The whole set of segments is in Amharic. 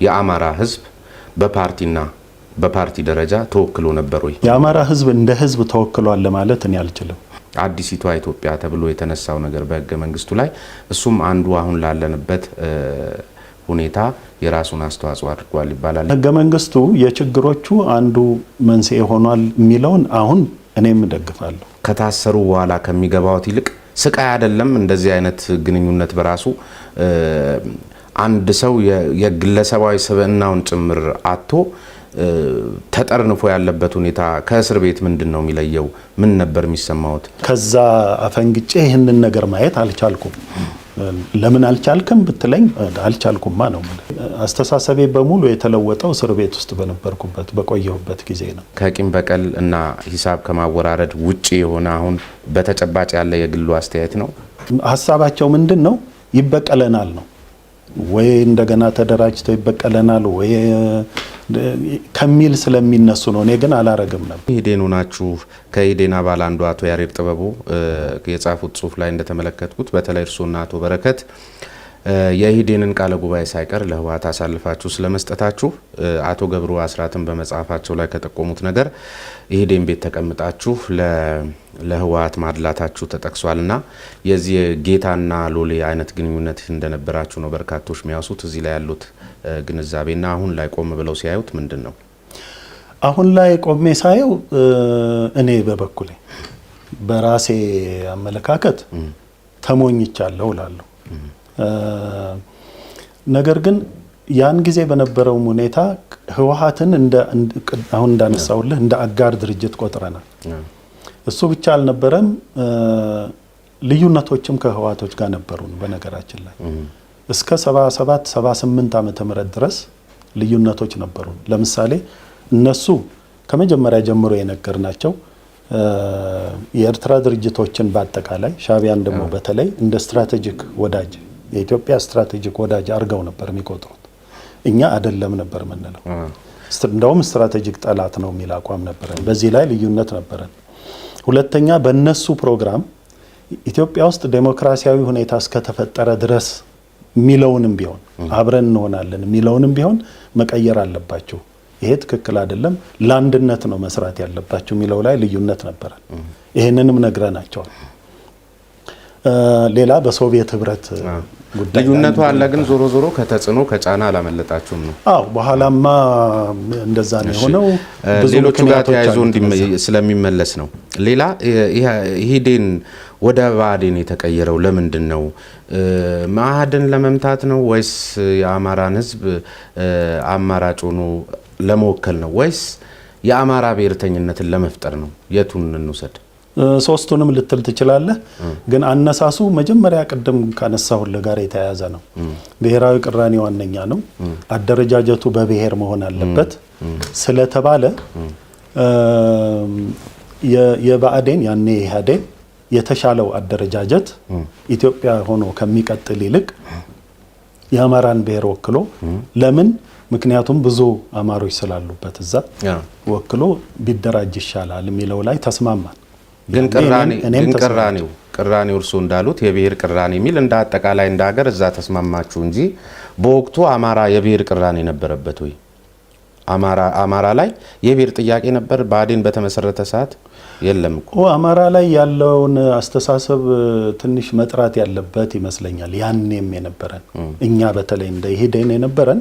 የአማራ ህዝብ በፓርቲ ደረጃ ተወክሎ ነበር ወይ? የአማራ ህዝብ እንደ ህዝብ ተወክሏል ለማለት እኔ አልችልም። አዲሲቷ ኢትዮጵያ ተብሎ የተነሳው ነገር በህገ መንግስቱ ላይ እሱም አንዱ አሁን ላለንበት ሁኔታ የራሱን አስተዋጽኦ አድርጓል ይባላል። ህገ መንግስቱ የችግሮቹ አንዱ መንስኤ ሆኗል የሚለውን አሁን እኔም ደግፋለሁ። ከታሰሩ በኋላ ከሚገባውት ይልቅ ስቃይ አይደለም እንደዚህ አይነት ግንኙነት በራሱ አንድ ሰው የግለሰባዊ ስብዕናውን ጭምር አጥቶ ተጠርንፎ ያለበት ሁኔታ ከእስር ቤት ምንድነው የሚለየው? ምን ነበር የሚሰማውት? ከዛ አፈንግጬ ይህንን ነገር ማየት አልቻልኩም። ለምን አልቻልክም ብትለኝ አልቻልኩማ ነው። አስተሳሰቤ በሙሉ የተለወጠው እስር ቤት ውስጥ በቆየሁበት ጊዜ ነው። ከቂም በቀል እና ሂሳብ ከማወራረድ ውጪ የሆነ አሁን በተጨባጭ ያለ የግሉ አስተያየት ነው። ሀሳባቸው ምንድነው? ይበቀለናል ነው ወይ እንደገና ተደራጅተው ይበቀለናል ወይ ከሚል ስለሚነሱ ነው። እኔ ግን አላረግም ነበር። ኢህዴን ሆናችሁ ከኢህዴን አባል አንዱ አቶ ያሬድ ጥበቡ የጻፉት ጽሁፍ ላይ እንደተመለከትኩት በተለይ እርሶና አቶ በረከት የኢህዴንን ቃለ ጉባኤ ሳይቀር ለህወሓት አሳልፋችሁ ስለመስጠታችሁ አቶ ገብሩ አስራትን በመጻፋቸው ላይ ከጠቆሙት ነገር ኢህዴን ቤት ተቀምጣችሁ ለህወሓት ማድላታችሁ ተጠቅሷልና የዚህ ጌታና ሎሌ አይነት ግንኙነት እንደነበራችሁ ነው በርካቶች የሚያወሱት። እዚህ ላይ ያሉት ግንዛቤና አሁን ላይ ቆም ብለው ሲያዩት ምንድነው? አሁን ላይ ቆሜ ሳየው እኔ በበኩሌ በራሴ አመለካከት ተሞኝቻለሁ እላለሁ። ነገር ግን ያን ጊዜ በነበረው ሁኔታ ህወሓትን አሁን እንዳነሳውልህ እንደ አጋር ድርጅት ቆጥረናል። እሱ ብቻ አልነበረም፣ ልዩነቶችም ከህወሓቶች ጋር ነበሩን። በነገራችን ላይ እስከ 77 78 ዓመተ ምህረት ድረስ ልዩነቶች ነበሩን። ለምሳሌ እነሱ ከመጀመሪያ ጀምሮ የነገርናቸው የኤርትራ ድርጅቶችን በአጠቃላይ ሻዕቢያን ደግሞ በተለይ እንደ ስትራቴጂክ ወዳጅ የኢትዮጵያ ስትራቴጂክ ወዳጅ አርገው ነበር የሚቆጥሩት። እኛ አይደለም ነበር የምንለው። እንደውም ስትራቴጂክ ጠላት ነው የሚል አቋም ነበረን። በዚህ ላይ ልዩነት ነበረን። ሁለተኛ በእነሱ ፕሮግራም ኢትዮጵያ ውስጥ ዴሞክራሲያዊ ሁኔታ እስከተፈጠረ ድረስ ሚለውንም ቢሆን አብረን እንሆናለን ሚለውንም ቢሆን መቀየር አለባችሁ፣ ይሄ ትክክል አይደለም፣ ለአንድነት ነው መስራት ያለባችሁ ሚለው ላይ ልዩነት ነበረን። ይሄንንም ነግረናቸዋል። ሌላ በሶቪየት ህብረት ጉዳይ ልዩነቱ አለ፣ ግን ዞሮ ዞሮ ከተጽዕኖ ከጫና አላመለጣችሁም ነው። አዎ በኋላማ እንደዛ ነው የሆነው። ሌሎቹ ጋር ተያይዞ ስለሚመለስ ነው። ሌላ ኢህዴን ወደ ብአዴን የተቀየረው ለምንድን ነው? መኢአድን ለመምታት ነው ወይስ የአማራን ህዝብ አማራጭ ሆኖ ለመወከል ነው ወይስ የአማራ ብሔርተኝነትን ለመፍጠር ነው? የቱን እንውሰድ? ሶስቱንም ልትል ትችላለህ። ግን አነሳሱ መጀመሪያ ቅድም ካነሳሁልህ ጋር የተያያዘ ነው። ብሔራዊ ቅራኔ ዋነኛ ነው። አደረጃጀቱ በብሔር መሆን አለበት ስለተባለ የብአዴን ያኔ ኢህአዴን የተሻለው አደረጃጀት ኢትዮጵያ ሆኖ ከሚቀጥል ይልቅ የአማራን ብሔር ወክሎ ለምን? ምክንያቱም ብዙ አማሮች ስላሉበት እዛ ወክሎ ቢደራጅ ይሻላል የሚለው ላይ ተስማማን። ግን ቅራኔው እርሶ እንዳሉት የብሔር ቅራኔ የሚል እንደ አጠቃላይ እንደ ሀገር እዛ ተስማማችሁ እንጂ በወቅቱ አማራ የብሔር ቅራኔ ነበረበት ወይ? አማራ ላይ የብሔር ጥያቄ ነበር ብአዴን በተመሰረተ ሰዓት? የለም እኮ አማራ ላይ ያለውን አስተሳሰብ ትንሽ መጥራት ያለበት ይመስለኛል። ያኔም የነበረን እኛ በተለይ እንደ ኢህዴን የነበረን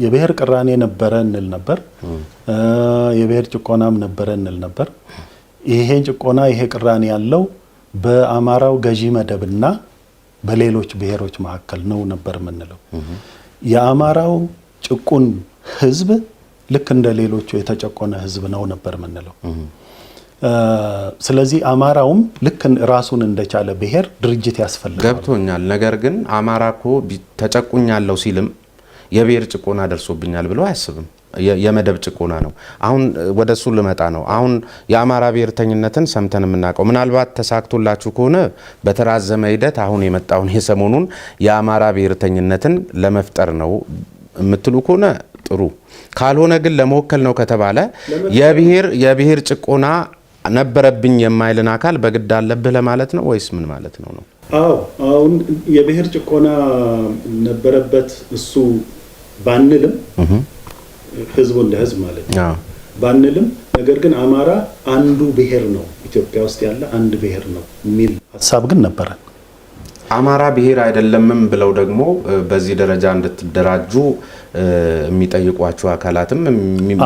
የብሔር ቅራኔ ነበረ እንል ነበር። የብሔር ጭቆናም ነበረ እንል ነበር። ይሄ ጭቆና ይሄ ቅራኔ ያለው በአማራው ገዢ መደብና በሌሎች ብሔሮች መካከል ነው ነበር የምንለው። የአማራው ጭቁን ህዝብ ልክ እንደ ሌሎቹ የተጨቆነ ህዝብ ነው ነበር የምንለው። ስለዚህ አማራውም ልክ ራሱን እንደቻለ ብሔር ድርጅት ያስፈልጋል። ገብቶኛል። ነገር ግን አማራ እኮ ተጨቁኛለሁ ሲልም የብሔር ጭቆና ደርሶብኛል ብሎ አያስብም። የመደብ ጭቆና ነው። አሁን ወደሱ ልመጣ ነው። አሁን የአማራ ብሔርተኝነትን ሰምተን የምናውቀው ምናልባት ተሳክቶላችሁ ከሆነ በተራዘመ ሂደት አሁን የመጣውን የሰሞኑን የአማራ ብሔርተኝነትን ለመፍጠር ነው የምትሉ ከሆነ ጥሩ፣ ካልሆነ ግን ለመወከል ነው ከተባለ የብሔር ጭቆና ነበረብኝ የማይልን አካል በግድ አለብህ ለማለት ነው ወይስ ምን ማለት ነው? አሁን የብሔር ጭቆና ነበረበት እሱ ባንልም ህዝቡ እንደ ህዝብ ማለት ነው ባንልም፣ ነገር ግን አማራ አንዱ ብሔር ነው፣ ኢትዮጵያ ውስጥ ያለ አንድ ብሔር ነው የሚል ሀሳብ ግን ነበረ። አማራ ብሔር አይደለምም ብለው ደግሞ በዚህ ደረጃ እንድትደራጁ የሚጠይቋቸው አካላትም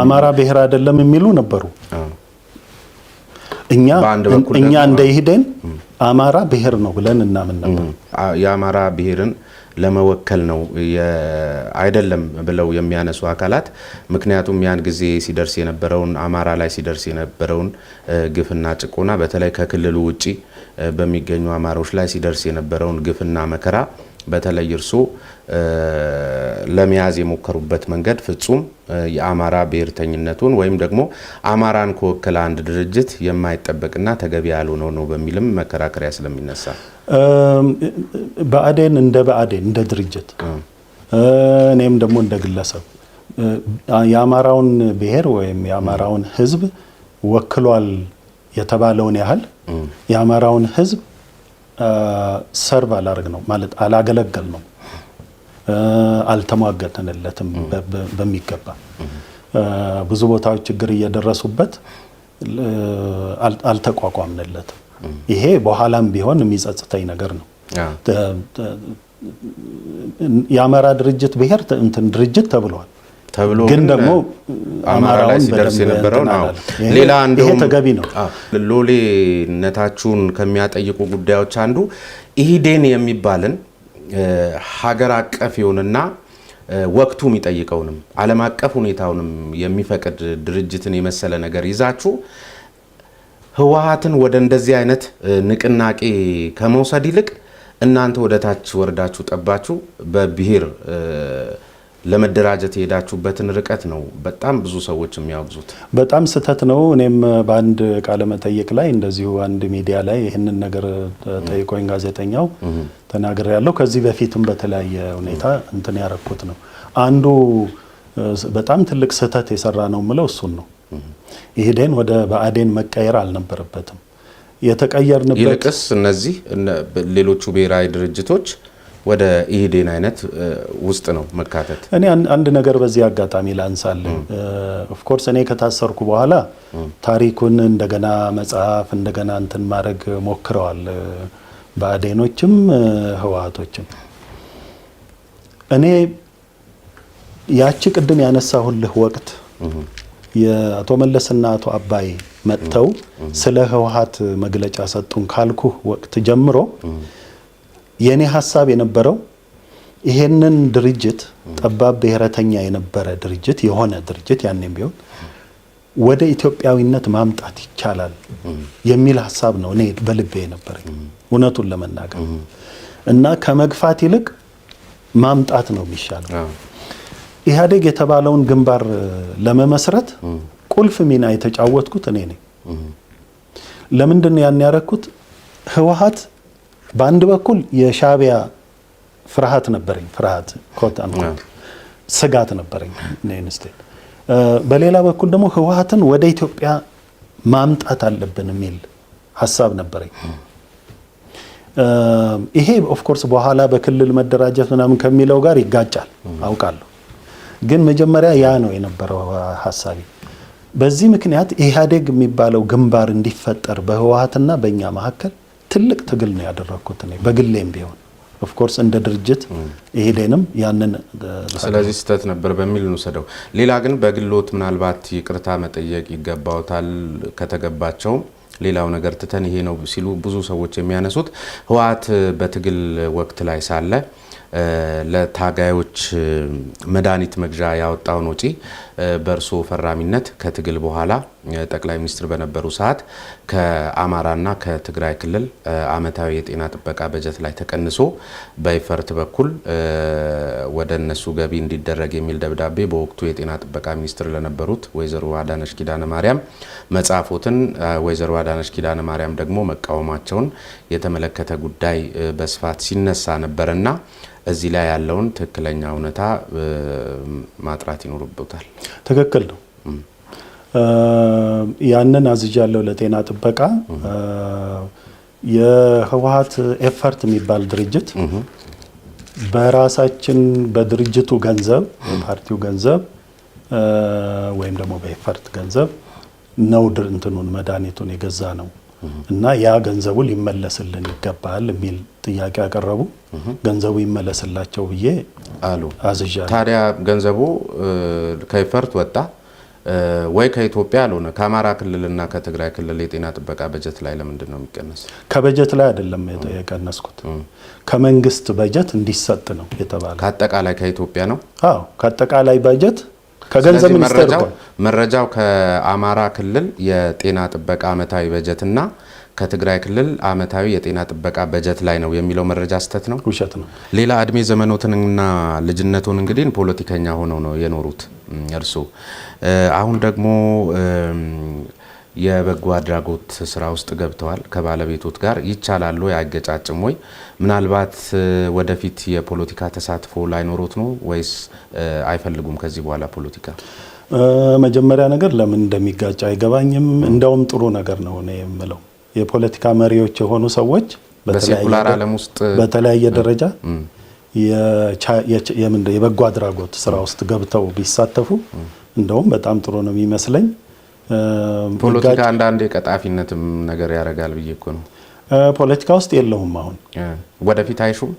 አማራ ብሔር አይደለም የሚሉ ነበሩ። እኛ እንደ ኢህዴን አማራ ብሔር ነው ብለን እናምን ነበር። የአማራ ብሔርን ለመወከል ነው አይደለም ብለው የሚያነሱ አካላት፣ ምክንያቱም ያን ጊዜ ሲደርስ የነበረውን አማራ ላይ ሲደርስ የነበረውን ግፍና ጭቆና በተለይ ከክልሉ ውጪ በሚገኙ አማሮች ላይ ሲደርስ የነበረውን ግፍና መከራ በተለይ እርሶ ለመያዝ የሞከሩበት መንገድ ፍጹም የአማራ ብሔርተኝነቱን ወይም ደግሞ አማራን ከወከለ አንድ ድርጅት የማይጠበቅና ተገቢ ያልሆነው ነው በሚልም መከራከሪያ ስለሚነሳ ብአዴን እንደ ድርጅት እኔም ደግሞ እንደ ግለሰብ የአማራውን ብሔር ወይም የአማራውን ሕዝብ ወክሏል የተባለውን ያህል የአማራውን ሕዝብ ሰርቭ አላደረግ ነው ማለት አላገለገል ነው፣ አልተሟገተንለትም በሚገባ ብዙ ቦታዎች ችግር እየደረሱበት አልተቋቋምንለትም። ይሄ በኋላም ቢሆን የሚጸጽተኝ ነገር ነው። የአማራ ድርጅት ብሔር ድርጅት ተብሏል ግን ደግሞ አማራ ላይ ሲደርስ የነበረው ሌላ ይሄ ተገቢ ነው። ሎሌነታችሁን ከሚያጠይቁ ጉዳዮች አንዱ ኢህዴን የሚባልን ሀገር አቀፍ የሆነና ወቅቱ የሚጠይቀውንም ዓለም አቀፍ ሁኔታውንም የሚፈቅድ ድርጅትን የመሰለ ነገር ይዛችሁ ህወሓትን ወደ እንደዚህ አይነት ንቅናቄ ከመውሰድ ይልቅ እናንተ ወደ ታች ወርዳችሁ ጠባችሁ በብሔር ለመደራጀት የሄዳችሁበትን ርቀት ነው በጣም ብዙ ሰዎች የሚያወግዙት። በጣም ስህተት ነው። እኔም በአንድ ቃለ መጠይቅ ላይ እንደዚሁ አንድ ሚዲያ ላይ ይህንን ነገር ጠይቆኝ ጋዜጠኛው ተናግሬ ያለው ከዚህ በፊትም በተለያየ ሁኔታ እንትን ያረኩት ነው። አንዱ በጣም ትልቅ ስህተት የሰራ ነው የምለው እሱን ነው። ኢህዴን ወደ ብአዴን መቀየር አልነበረበትም። የተቀየርንበት ይልቅስ እነዚህ ሌሎቹ ብሔራዊ ድርጅቶች ወደ ኢህዴን አይነት ውስጥ ነው መካተት። እኔ አንድ ነገር በዚህ አጋጣሚ ላንሳለሁ። ኦፍ ኮርስ እኔ ከታሰርኩ በኋላ ታሪኩን እንደገና መጽሐፍ እንደገና እንትን ማድረግ ሞክረዋል ብአዴኖችም ህወሓቶችም። እኔ ያቺ ቅድም ያነሳሁልህ ወቅት የአቶ መለስና አቶ አባይ መጥተው ስለ ህወሓት መግለጫ ሰጡን ካልኩህ ወቅት ጀምሮ የኔ ሐሳብ የነበረው ይሄንን ድርጅት ጠባብ ብሔረተኛ የነበረ ድርጅት የሆነ ድርጅት ያኔም ቢሆን ወደ ኢትዮጵያዊነት ማምጣት ይቻላል የሚል ሐሳብ ነው እኔ በልቤ የነበረኝ እውነቱን ለመናገር እና ከመግፋት ይልቅ ማምጣት ነው የሚሻለው። ኢህአዴግ የተባለውን ግንባር ለመመስረት ቁልፍ ሚና የተጫወትኩት እኔ ነኝ። ለምንድን ነው ያን ያረኩት? ህወሓት በአንድ በኩል የሻዕቢያ ፍርሃት ነበረኝ፣ ፍርሃት ኮት አንኮት ስጋት ነበረኝ ኢንስቴድ። በሌላ በኩል ደግሞ ህወሓትን ወደ ኢትዮጵያ ማምጣት አለብን የሚል ሐሳብ ነበረኝ። ይሄ ኦፍ ኮርስ በኋላ በክልል መደራጀት ምናምን ከሚለው ጋር ይጋጫል አውቃለሁ፣ ግን መጀመሪያ ያ ነው የነበረው ሐሳቤ። በዚህ ምክንያት ኢህአዴግ የሚባለው ግንባር እንዲፈጠር በህወሓትና በእኛ መካከል ትልቅ ትግል ነው ያደረኩት እኔ በግሌም ቢሆን ኦፍ ኮርስ እንደ ድርጅት ኢህዴንም ያንን ስለዚህ ስህተት ነበር በሚል እንውሰደው። ሌላ ግን በግሎት ምናልባት ይቅርታ መጠየቅ ይገባውታል ከተገባቸው ሌላው ነገር ትተን ይሄ ነው ሲሉ ብዙ ሰዎች የሚያነሱት ህወሓት በትግል ወቅት ላይ ሳለ ለታጋዮች መድኃኒት መግዣ ያወጣውን ወጪ በእርሶ ፈራሚነት ከትግል በኋላ ጠቅላይ ሚኒስትር በነበሩ ሰዓት ከአማራና ከትግራይ ክልል አመታዊ የጤና ጥበቃ በጀት ላይ ተቀንሶ በይፈርት በኩል ወደ እነሱ ገቢ እንዲደረግ የሚል ደብዳቤ በወቅቱ የጤና ጥበቃ ሚኒስትር ለነበሩት ወይዘሮ አዳነች ኪዳነ ማርያም መጻፎትን ወይዘሮ አዳነች ኪዳነ ማርያም ደግሞ መቃወማቸውን የተመለከተ ጉዳይ በስፋት ሲነሳ ነበርና እዚህ ላይ ያለውን ትክክለኛ እውነታ ማጥራት ይኖርበታል። ትክክል ነው። ያንን አዝጃለሁ ለጤና ጥበቃ። የህወሓት ኤፈርት የሚባል ድርጅት በራሳችን በድርጅቱ ገንዘብ በፓርቲው ገንዘብ ወይም ደግሞ በኤፈርት ገንዘብ ነው እንትኑን መድኃኒቱን የገዛ ነው እና ያ ገንዘቡ ሊመለስልን ይገባል የሚል ጥያቄ ያቀረቡ ገንዘቡ ይመለስላቸው ብዬ አሉ አዝዣለሁ። ታዲያ ገንዘቡ ከኤፈርት ወጣ ወይ ከኢትዮጵያ አልሆነ? ከአማራ ክልልና ከትግራይ ክልል የጤና ጥበቃ በጀት ላይ ለምንድን ነው የሚቀነስ? ከበጀት ላይ አይደለም የቀነስኩት፣ ከመንግስት በጀት እንዲሰጥ ነው የተባለው። ከአጠቃላይ ከኢትዮጵያ ነው? አዎ ከአጠቃላይ በጀት ከገንዘብ ሚኒስቴር መረጃው ከአማራ ክልል የጤና ጥበቃ አመታዊ በጀትና ከትግራይ ክልል አመታዊ የጤና ጥበቃ በጀት ላይ ነው የሚለው መረጃ ስህተት ነው? ውሸት ነው። ሌላ እድሜ ዘመኖትንና ልጅነቱን እንግዲህ ፖለቲከኛ ሆነው ነው የኖሩት እርሱ። አሁን ደግሞ የበጎ አድራጎት ስራ ውስጥ ገብተዋል ከባለቤቶት ጋር። ይቻላል ወይ? አይገጫጭም ወይ? ምናልባት ወደፊት የፖለቲካ ተሳትፎ ላይኖሩት ነው ወይስ አይፈልጉም ከዚህ በኋላ ፖለቲካ? መጀመሪያ ነገር ለምን እንደሚጋጭ አይገባኝም። እንደውም ጥሩ ነገር ነው እኔ የምለው የፖለቲካ መሪዎች የሆኑ ሰዎች በሴኩላር ዓለም ውስጥ በተለያየ ደረጃ የበጎ አድራጎት ስራ ውስጥ ገብተው ቢሳተፉ እንደውም በጣም ጥሩ ነው የሚመስለኝ። ፖለቲካ አንዳንዴ ቀጣፊነትም ነገር ያደርጋል ብዬ እኮ ነው። ፖለቲካ ውስጥ የለውም አሁን። ወደፊት አይሹም?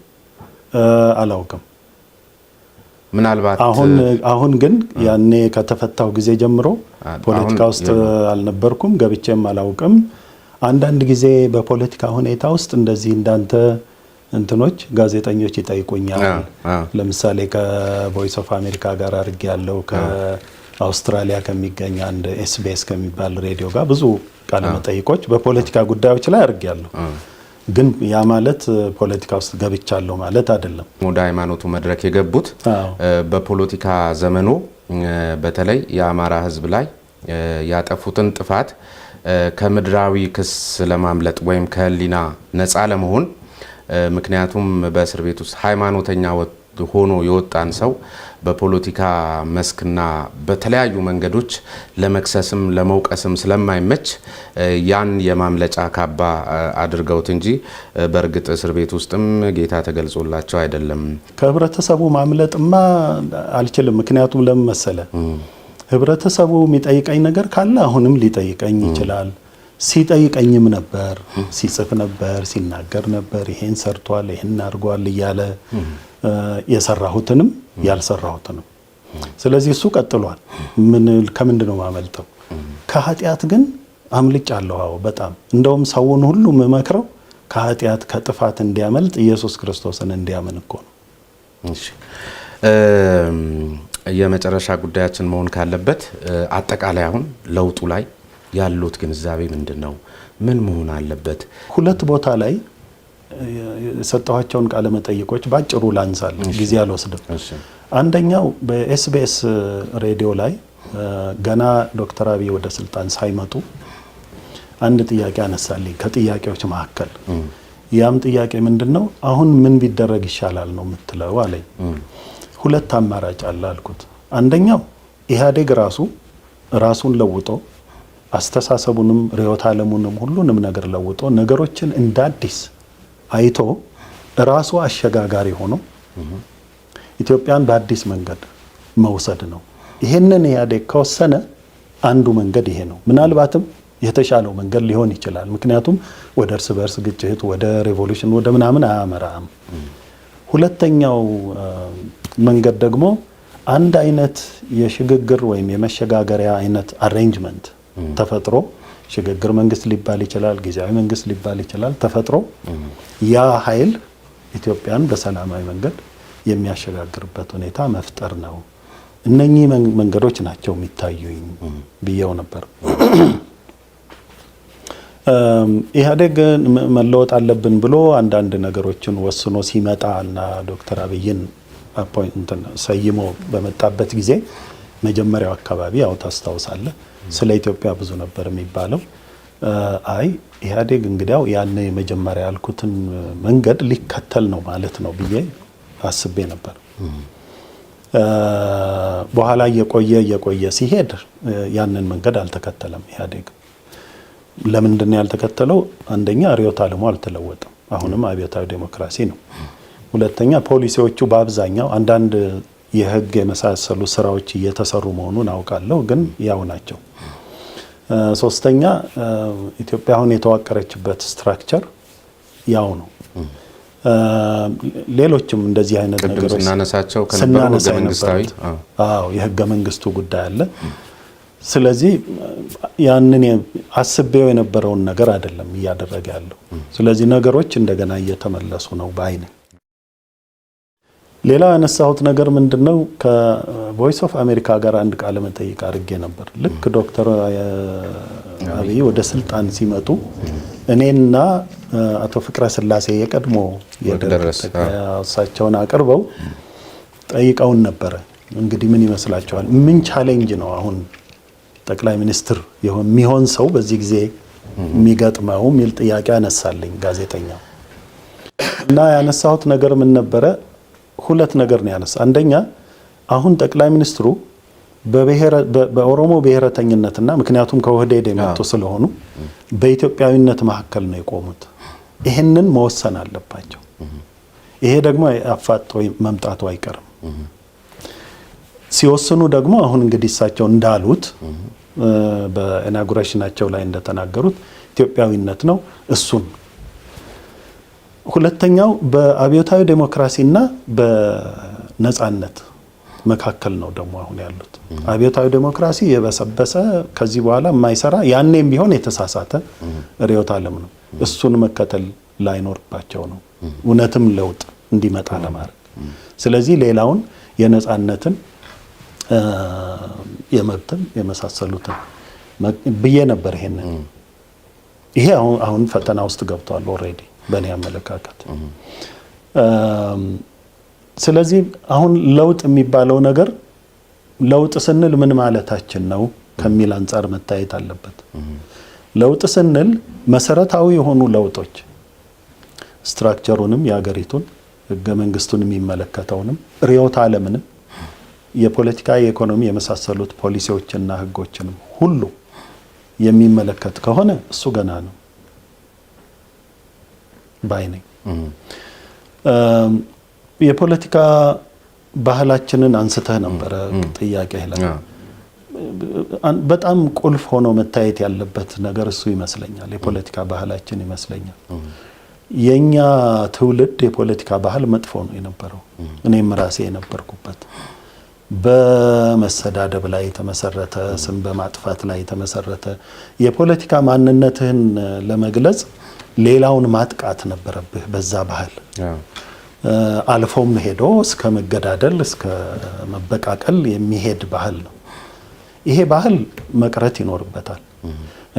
አላውቅም። ምናልባት አሁን ግን ያኔ ከተፈታው ጊዜ ጀምሮ ፖለቲካ ውስጥ አልነበርኩም፣ ገብቼም አላውቅም። አንዳንድ ጊዜ በፖለቲካ ሁኔታ ውስጥ እንደዚህ እንዳንተ እንትኖች ጋዜጠኞች ይጠይቁኛል። ለምሳሌ ከቮይስ ኦፍ አሜሪካ ጋር አድርጌ ያለው ከአውስትራሊያ ከሚገኝ አንድ ኤስቢኤስ ከሚባል ሬዲዮ ጋር ብዙ ቃለ መጠይቆች በፖለቲካ ጉዳዮች ላይ አድርጌ ያለው። ግን ያ ማለት ፖለቲካ ውስጥ ገብቻለሁ ማለት አይደለም። ወደ ሃይማኖቱ መድረክ የገቡት በፖለቲካ ዘመኑ በተለይ የአማራ ሕዝብ ላይ ያጠፉትን ጥፋት ከምድራዊ ክስ ለማምለጥ ወይም ከህሊና ነፃ ለመሆን ምክንያቱም በእስር ቤት ውስጥ ሃይማኖተኛ ሆኖ የወጣን ሰው በፖለቲካ መስክና በተለያዩ መንገዶች ለመክሰስም ለመውቀስም ስለማይመች ያን የማምለጫ ካባ አድርገውት እንጂ በእርግጥ እስር ቤት ውስጥም ጌታ ተገልጾላቸው አይደለም። ከህብረተሰቡ ማምለጥማ አልችልም። ምክንያቱም ለምን መሰለ? ህብረተሰቡ የሚጠይቀኝ ነገር ካለ አሁንም ሊጠይቀኝ ይችላል። ሲጠይቀኝም ነበር፣ ሲጽፍ ነበር፣ ሲናገር ነበር። ይሄን ሰርቷል፣ ይሄን አድርጓል እያለ የሰራሁትንም ያልሰራሁትንም። ስለዚህ እሱ ቀጥሏል። ከምንድን ነው ማመልጠው? ከኃጢአት ግን አምልጫለሁ። አዎ በጣም እንደውም ሰውን ሁሉ የምመክረው ከኃጢአት ከጥፋት እንዲያመልጥ ኢየሱስ ክርስቶስን እንዲያምን እኮ ነው። እሺ የመጨረሻ ጉዳያችን መሆን ካለበት አጠቃላይ አሁን ለውጡ ላይ ያሉት ግንዛቤ ምንድነው? ምን መሆን አለበት? ሁለት ቦታ ላይ የሰጠኋቸውን ቃለ መጠይቆች ባጭሩ ላንሳል፣ ጊዜ አልወስድም። አንደኛው በኤስቢኤስ ሬዲዮ ላይ ገና ዶክተር አብይ ወደ ስልጣን ሳይመጡ አንድ ጥያቄ አነሳልኝ ከጥያቄዎች መካከል። ያም ጥያቄ ምንድነው? አሁን ምን ቢደረግ ይሻላል ነው የምትለው አለኝ። ሁለት አማራጭ አለ አልኩት። አንደኛው ኢህአዴግ ራሱን ለውጦ አስተሳሰቡንም ርዕዮተ ዓለሙንም ሁሉንም ነገር ለውጦ ነገሮችን እንደ አዲስ አይቶ ራሱ አሸጋጋሪ ሆኖ ኢትዮጵያን በአዲስ መንገድ መውሰድ ነው። ይሄንን ኢህአዴግ ከወሰነ አንዱ መንገድ ይሄ ነው። ምናልባትም የተሻለው መንገድ ሊሆን ይችላል። ምክንያቱም ወደ እርስ በርስ ግጭት፣ ወደ ሬቮሉሽን፣ ወደ ምናምን አያመራም። ሁለተኛው መንገድ ደግሞ አንድ አይነት የሽግግር ወይም የመሸጋገሪያ አይነት አሬንጅመንት ተፈጥሮ ሽግግር መንግስት ሊባል ይችላል፣ ጊዜያዊ መንግስት ሊባል ይችላል። ተፈጥሮ ያ ኃይል ኢትዮጵያን በሰላማዊ መንገድ የሚያሸጋግርበት ሁኔታ መፍጠር ነው። እነኚህ መንገዶች ናቸው የሚታዩኝ ብዬው ነበር። ኢህአዴግ መለወጥ አለብን ብሎ አንዳንድ ነገሮችን ወስኖ ሲመጣ እና ዶክተር አብይን ሰይሞ በመጣበት ጊዜ መጀመሪያው አካባቢ ያው ታስታውሳለህ፣ ስለ ኢትዮጵያ ብዙ ነበር የሚባለው። አይ ኢህአዴግ እንግዲያው ያን የመጀመሪያ ያልኩትን መንገድ ሊከተል ነው ማለት ነው ብዬ አስቤ ነበር። በኋላ እየቆየ ሲሄድ ያንን መንገድ አልተከተለም ኢህአዴግ። ለምንድን ነው ያልተከተለው? አንደኛ ርዕዮተ ዓለሙ አልተለወጠም፣ አሁንም አብዮታዊ ዴሞክራሲ ነው። ሁለተኛ ፖሊሲዎቹ በአብዛኛው አንዳንድ የህግ የመሳሰሉ ስራዎች እየተሰሩ መሆኑን አውቃለሁ፣ ግን ያው ናቸው። ሶስተኛ ኢትዮጵያ አሁን የተዋቀረችበት ስትራክቸር ያው ነው። ሌሎችም እንደዚህ አይነት ነገሮች ስናነሳቸው ከነበሩ ህገ መንግስታዊ የህገ መንግስቱ ጉዳይ አለ። ስለዚህ ያንን አስቤው የነበረውን ነገር አይደለም እያደረገ ያለው። ስለዚህ ነገሮች እንደገና እየተመለሱ ነው ባይ ነኝ። ሌላው ያነሳሁት ነገር ምንድነው? ከቮይስ ኦፍ አሜሪካ ጋር አንድ ቃለ መጠይቅ አድርጌ ነበር። ልክ ዶክተር አብይ ወደ ስልጣን ሲመጡ እኔና አቶ ፍቅረ ስላሴ የቀድሞ እሳቸውን አቅርበው ጠይቀውን ነበረ። እንግዲህ ምን ይመስላችኋል? ምን ቻሌንጅ ነው አሁን ጠቅላይ ሚኒስትር የሚሆን ሰው በዚህ ጊዜ የሚገጥመው የሚል ጥያቄ አነሳልኝ ጋዜጠኛው። እና ያነሳሁት ነገር ምን ነበረ? ሁለት ነገር ነው ያነሳ። አንደኛ አሁን ጠቅላይ ሚኒስትሩ በኦሮሞ ብሔረተኝነትና ምክንያቱም ከወህዴድ የመጡ ስለሆኑ በኢትዮጵያዊነት መካከል ነው የቆሙት። ይሄንን መወሰን አለባቸው። ይሄ ደግሞ አፋጦ መምጣቱ አይቀርም። ሲወስኑ ደግሞ አሁን እንግዲህ እሳቸው እንዳሉት በኢናጉሬሽናቸው ላይ እንደተናገሩት ኢትዮጵያዊነት ነው እሱን። ሁለተኛው በአብዮታዊ ዴሞክራሲና በነጻነት መካከል ነው ደግሞ አሁን ያሉት። አብዮታዊ ዴሞክራሲ የበሰበሰ ከዚህ በኋላ የማይሰራ ያኔም ቢሆን የተሳሳተ ርዕዮተ ዓለም ነው። እሱን መከተል ላይኖርባቸው ነው እውነትም ለውጥ እንዲመጣ ለማድረግ። ስለዚህ ሌላውን የነጻነትን የመብትን የመሳሰሉትን ብዬ ነበር። ይሄ አሁን ፈተና ውስጥ ገብቷል ኦልሬዲ በእኔ አመለካከት። ስለዚህ አሁን ለውጥ የሚባለው ነገር ለውጥ ስንል ምን ማለታችን ነው ከሚል አንጻር መታየት አለበት። ለውጥ ስንል መሰረታዊ የሆኑ ለውጦች ስትራክቸሩንም የሀገሪቱን ህገ መንግስቱን የሚመለከተውንም ርዕዮተ ዓለምንም የፖለቲካ የኢኮኖሚ የመሳሰሉት ፖሊሲዎችና ህጎችንም ሁሉ የሚመለከት ከሆነ እሱ ገና ነው ባይ ነኝ። የፖለቲካ ባህላችንን አንስተህ ነበረ ጥያቄ ላይ። በጣም ቁልፍ ሆኖ መታየት ያለበት ነገር እሱ ይመስለኛል። የፖለቲካ ባህላችን ይመስለኛል የኛ ትውልድ የፖለቲካ ባህል መጥፎ ነው የነበረው። እኔም ራሴ የነበርኩበት በመሰዳደብ ላይ የተመሰረተ፣ ስም በማጥፋት ላይ የተመሰረተ የፖለቲካ ማንነትህን ለመግለጽ ሌላውን ማጥቃት ነበረብህ። በዛ ባህል አልፎም ሄዶ እስከ መገዳደል እስከ መበቃቀል የሚሄድ ባህል ነው። ይሄ ባህል መቅረት ይኖርበታል።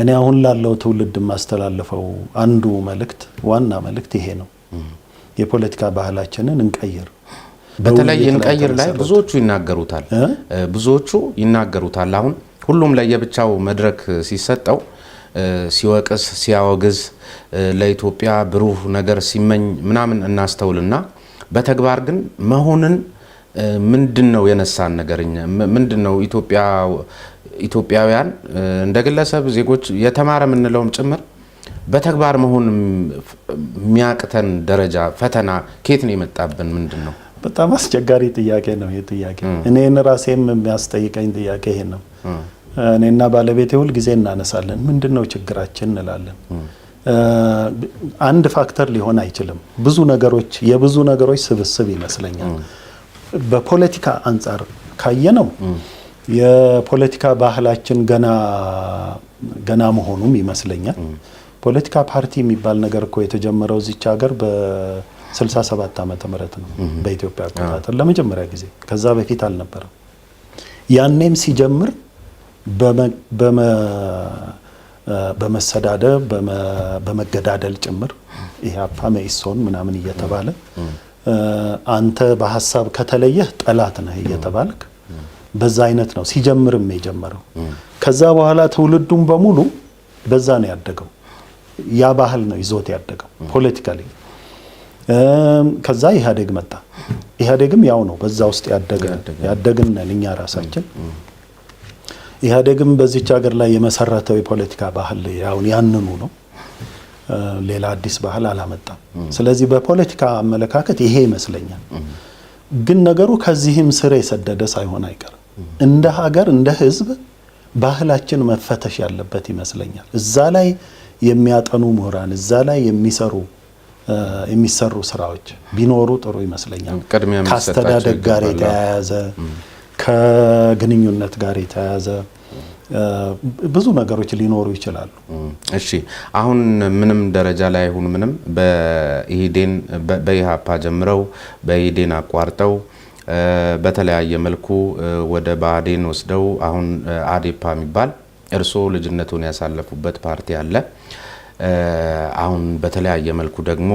እኔ አሁን ላለው ትውልድ የማስተላልፈው አንዱ መልእክት፣ ዋና መልእክት ይሄ ነው። የፖለቲካ ባህላችንን እንቀይር። በተለይ እንቀይር ላይ ብዙዎቹ ይናገሩታል። አሁን ሁሉም ለየብቻው መድረክ ሲሰጠው ሲወቅስ ሲያወግዝ ለኢትዮጵያ ብሩህ ነገር ሲመኝ ምናምን እናስተውልና በተግባር ግን መሆንን ምንድነው የነሳን ነገርኛ ምንድነው ኢትዮጵያውያን እንደ ግለሰብ ዜጎች የተማረ ምንለውም ጭምር በተግባር መሆን የሚያቅተን ደረጃ ፈተና ከየት ነው የመጣብን? ምንድነው? በጣም አስቸጋሪ ጥያቄ ነው ይሄ ጥያቄ። እኔን ራሴም የሚያስጠይቀኝ ጥያቄ ይሄ ነው። እኔና ባለቤቴ ሁል ጊዜ እናነሳለን። ምንድነው ችግራችን እንላለን። አንድ ፋክተር ሊሆን አይችልም። የብዙ ነገሮች ስብስብ ይመስለኛል። በፖለቲካ አንጻር ካየነው የፖለቲካ ባህላችን ገና መሆኑም ይመስለኛል። ፖለቲካ ፓርቲ የሚባል ነገር እኮ የተጀመረው እዚች ሀገር በ67 ዓመተ ምህረት ነው በኢትዮጵያ አቆጣጠር ለመጀመሪያ ጊዜ። ከዛ በፊት አልነበረም። ያኔም ሲጀምር በመሰዳደብ በመገዳደል ጭምር ኢህአፓ መኢሶን ምናምን እየተባለ አንተ በሐሳብ ከተለየህ ጠላት ነህ እየተባልክ በዛ አይነት ነው ሲጀምርም የጀመረው። ከዛ በኋላ ትውልዱም በሙሉ በዛ ነው ያደገው። ያ ባህል ነው ይዞት ያደገው ፖለቲካሊ። ከዛ ኢህአዴግ መጣ። ኢህአዴግም ያው ነው በዛ ውስጥ ያደግን እኛ ራሳችን። ኢህአዴግም በዚች ሀገር ላይ የመሰረተው የፖለቲካ ባህል ያንኑ ነው። ሌላ አዲስ ባህል አላመጣም። ስለዚህ በፖለቲካ አመለካከት ይሄ ይመስለኛል። ግን ነገሩ ከዚህም ስር የሰደደ ሳይሆን አይቀርም። እንደ ሀገር እንደ ህዝብ ባህላችን መፈተሽ ያለበት ይመስለኛል። እዛ ላይ የሚያጠኑ ምሁራን፣ እዛ ላይ የሚሰሩ ስራዎች ቢኖሩ ጥሩ ይመስለኛል። ከአስተዳደግ ጋር የተያያዘ ከግንኙነት ጋር የተያያዘ ብዙ ነገሮች ሊኖሩ ይችላሉ። እሺ አሁን ምንም ደረጃ ላይ ይሁን ምንም በኢህዴን በኢሃፓ ጀምረው በኢህዴን አቋርጠው በተለያየ መልኩ ወደ ብአዴን ወስደው አሁን አዴፓ የሚባል እርስዎ ልጅነቱን ያሳለፉበት ፓርቲ አለ። አሁን በተለያየ መልኩ ደግሞ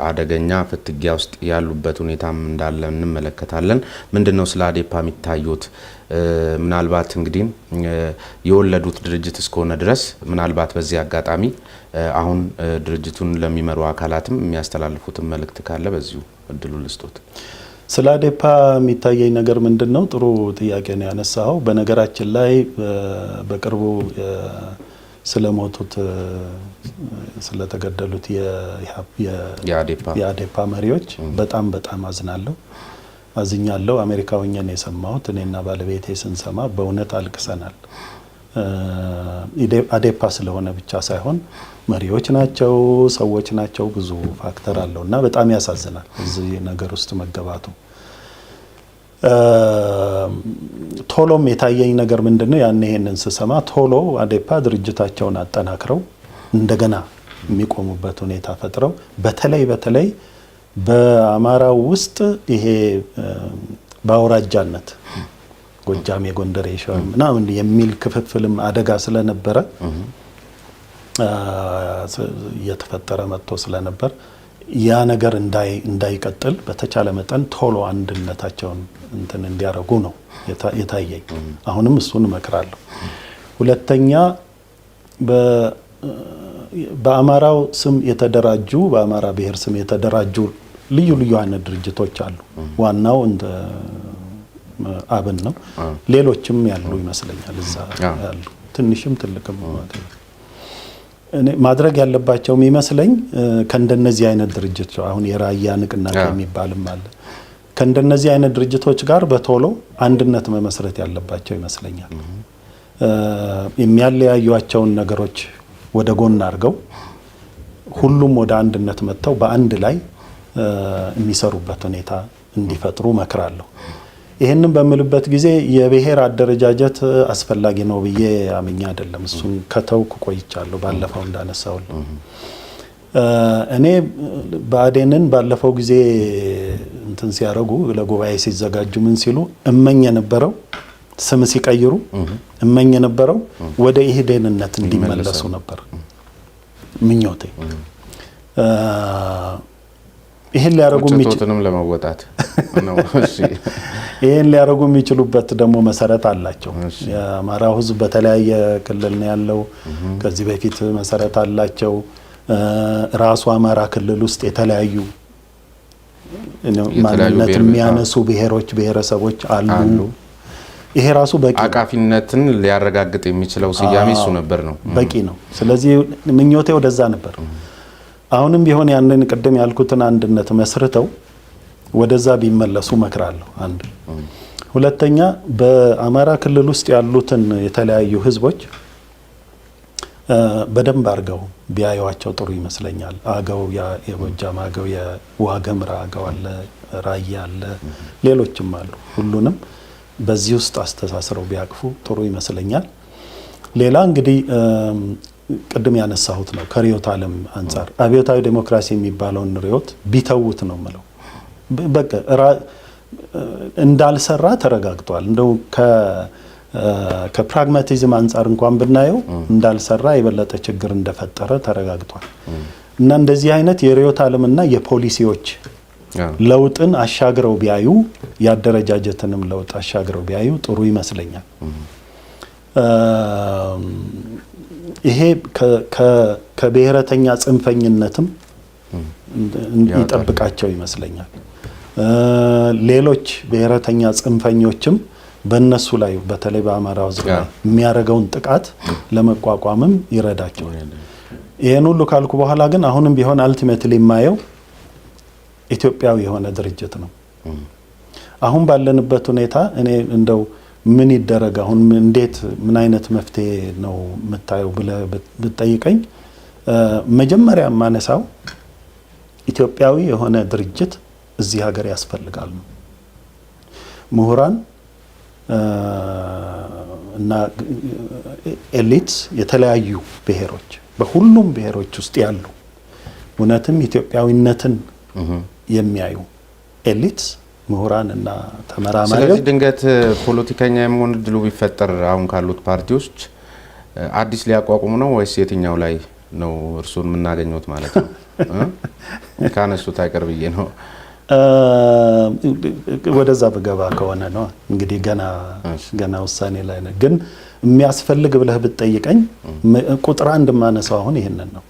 አደገኛ ፍትጊያ ውስጥ ያሉበት ሁኔታም እንዳለ እንመለከታለን። ምንድነው ስለ አዴፓ የሚታዩት? ምናልባት እንግዲህ የወለዱት ድርጅት እስከሆነ ድረስ ምናልባት በዚህ አጋጣሚ አሁን ድርጅቱን ለሚመሩ አካላትም የሚያስተላልፉትን መልእክት ካለ በዚሁ እድሉ ልስጦት። ስለ አዴፓ የሚታየኝ ነገር ምንድነው? ጥሩ ጥያቄ ነው ያነሳው። በነገራችን ላይ በቅርቡ ስለሞቱት ስለተገደሉት የአዴፓ መሪዎች በጣም አዝኛለሁ። አሜሪካ ሆኜ ነው የሰማሁት። እኔና ባለቤቴ ስንሰማ በእውነት አልቅሰናል። አዴፓ ስለሆነ ብቻ ሳይሆን መሪዎች ናቸው፣ ሰዎች ናቸው፣ ብዙ ፋክተር አለው እና በጣም ያሳዝናል እዚህ ነገር ውስጥ መገባቱ። ቶሎም የታየኝ ነገር ምንድነው? ያን ይሄንን ስሰማ ቶሎ አዴፓ ድርጅታቸውን አጠናክረው እንደገና የሚቆሙበት ሁኔታ ፈጥረው በተለይ በአማራው ውስጥ ይሄ በአውራጃነት ጎጃም፣ የጎንደር፣ የሸዋ ምናምን የሚል ክፍፍልም አደጋ ስለነበረ እየተፈጠረ መጥቶ ስለነበር ያ ነገር እንዳይቀጥል በተቻለ መጠን ቶሎ አንድነታቸውን እንዲያረጉ ነው የታየኝ። አሁንም እሱን እመክራለሁ። ሁለተኛ በአማራው ስም የተደራጁ በአማራ ብሔር ስም የተደራጁ ልዩ አይነት ድርጅቶች አሉ። ዋናው እንደ አብን ነው። ሌሎችም ያሉ ይመስለኛል እዛ ያሉ ትንሽም ትልቅም ማለት ነው። እኔ ማድረግ ያለባቸው የሚመስለኝ ከእንደነዚህ አይነት ድርጅቶች አሁን የራያ ንቅናቄ የሚባልም አለ። ከእንደነዚህ አይነት ድርጅቶች ጋር በቶሎ አንድነት መመስረት ያለባቸው ይመስለኛል። የሚያለያዩአቸውን ነገሮች ወደ ጎን አድርገው ሁሉም ወደ አንድነት መጥተው በአንድ ላይ የሚሰሩበት ሁኔታ እንዲፈጥሩ መክራለሁ። ይህንን በምልበት ጊዜ የብሔር አደረጃጀት አስፈላጊ ነው ብዬ አምኜ አይደለም። እሱን ከተውኩ ቆይቻለሁ። ባለፈው እንዳነሳውልኝ እኔ ብአዴንን ባለፈው ጊዜ እንትን ሲያረጉ ለጉባኤ ሲዘጋጁ ምን ሲሉ እመኝ የነበረው ስም ሲቀይሩ እመኝ የነበረው ወደ ኢህዴንነት እንዲመለሱ ነበር ምኞቴ። ይሄን ሊያረጉ የሚችሉትንም ለማወጣት ነው። እሺ ይሄን ሊያረጉ የሚችሉበት ደግሞ መሰረት አላቸው። የአማራው ሕዝብ በተለያየ ክልል ነው ያለው። ከዚህ በፊት መሰረት አላቸው። ራሱ አማራ ክልል ውስጥ የተለያዩ ማንነት የሚያነሱ ብሔሮች ብሔረሰቦች አሉ። ይሄ ራሱ በቂ አቃፊነትን ሊያረጋግጥ የሚችለው ስያሜ እሱ ነበር ነው በቂ ነው። ስለዚህ ምኞቴ ወደዛ ነበር። አሁንም ቢሆን ያንን ቅድም ያልኩትን አንድነት መስርተው ወደዛ ቢመለሱ መክራለሁ። አንድ ሁለተኛ በአማራ ክልል ውስጥ ያሉትን የተለያዩ ህዝቦች በደንብ አርገው ቢያዩዋቸው ጥሩ ይመስለኛል። አገው፣ የጎጃም አገው፣ የዋገምራ አገው አለ፣ ራያ አለ፣ ሌሎችም አሉ። ሁሉንም በዚህ ውስጥ አስተሳስረው ቢያቅፉ ጥሩ ይመስለኛል። ሌላ እንግዲህ ቅድም ያነሳሁት ነው። ከርዕዮተ ዓለም አንጻር አብዮታዊ ዴሞክራሲ የሚባለውን ርዕዮት ቢተውት ነው የምለው። በቃ እንዳልሰራ ተረጋግጧል። እንደው ከፕራግማቲዝም አንጻር እንኳን ብናየው እንዳልሰራ የበለጠ ችግር እንደፈጠረ ተረጋግጧል። እና እንደዚህ አይነት የርዕዮተ ዓለምና የፖሊሲዎች ለውጥን አሻግረው ቢያዩ ያደረጃጀትንም ለውጥ አሻግረው ቢያዩ ጥሩ ይመስለኛል። ይሄ ከብሔረተኛ ጽንፈኝነትም ይጠብቃቸው ይመስለኛል። ሌሎች ብሔረተኛ ጽንፈኞችም በእነሱ ላይ በተለይ በአማራው ሕዝብ ላይ የሚያደርገውን ጥቃት ለመቋቋምም ይረዳቸዋል። ይሄን ሁሉ ካልኩ በኋላ ግን አሁንም ቢሆን አልቲሜትሊ የማየው ኢትዮጵያዊ የሆነ ድርጅት ነው። አሁን ባለንበት ሁኔታ እኔ እንደው ምን ይደረግ አሁን እንዴት ምን አይነት መፍትሄ ነው የምታየው ብለህ ብትጠይቀኝ መጀመሪያ ማነሳው ኢትዮጵያዊ የሆነ ድርጅት እዚህ ሀገር ያስፈልጋል ነው። ምሁራን እና ኤሊት የተለያዩ ብሔሮች በሁሉም ብሔሮች ውስጥ ያሉ እውነትም ኢትዮጵያዊነትን የሚያዩ ኤሊት ምሁራን እና ተመራማሪዎች። ስለዚህ ድንገት ፖለቲከኛ የመሆን እድሉ ቢፈጠር አሁን ካሉት ፓርቲዎች አዲስ ሊያቋቁሙ ነው ወይስ የትኛው ላይ ነው እርሱን የምናገኘውት ማለት ነው? ካነሱት አይቀር ብዬ ነው። ወደዛ በገባ ከሆነ ነው እንግዲህ ገና ውሳኔ ላይ ነው። ግን የሚያስፈልግ ብለህ ብትጠይቀኝ ቁጥር አንድ ማነሳው አሁን ይሄንን ነው።